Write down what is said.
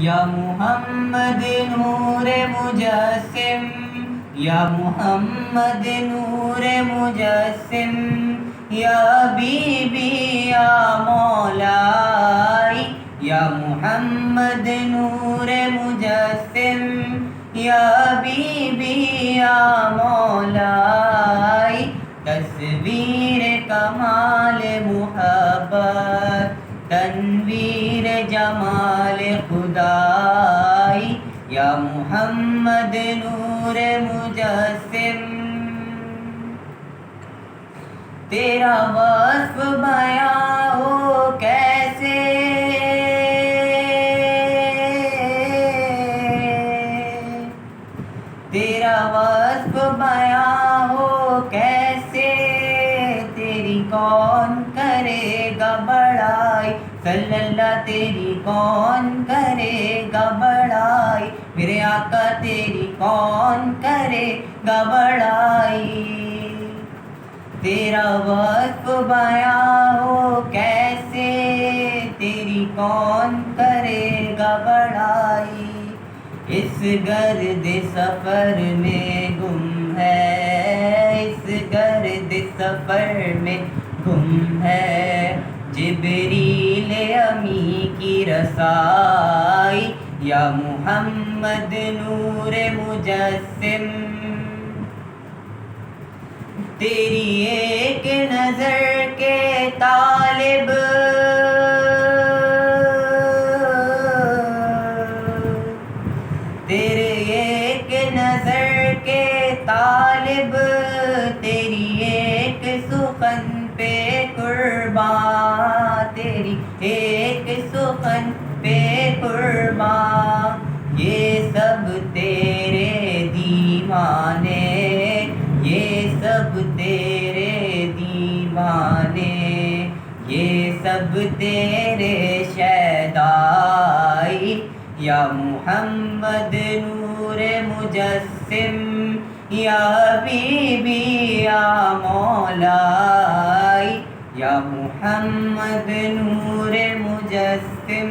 یا محمد نور مجسم، یا محمد نور مجسم، یا حبیبی یا مولائی، یا محمد نور مجسم، یا حبیبی یا مولائی، تصویر کمال محبت، تنویر جمال خدائی، یا محمد نور مجسم۔ تیرا وصف بیاں ہو کیسے، تیرا وصف بیاں ہو کیسے، تیری کون کرے گا بڑائی، صلی اللہ تیری کون کرے گا بڑائی، میرے آقا تیری کون کرے گا بڑائی۔ تیرا وصف بیاں ہو کیسے، تیری کون کرے گا بڑائی، اس گرد سفر میں گم ہے، اس گرد سفر میں گم ہے، جبریل امی کی رسائی، یا محمد نور مجسم۔ تیری ایک نظر کے طالب، تیرے ایک نظر کے طالب، تیری ایک سخن پہ قربان، تیری ایک سخن پہ قربان، یہ سب تیرے دیوانے، یہ سب تیرے دیوانے، یہ سب تیرے شیدائی، یا محمد نور مجسم، یا حبیبی یا مولائی، یا محمد نور مجسم۔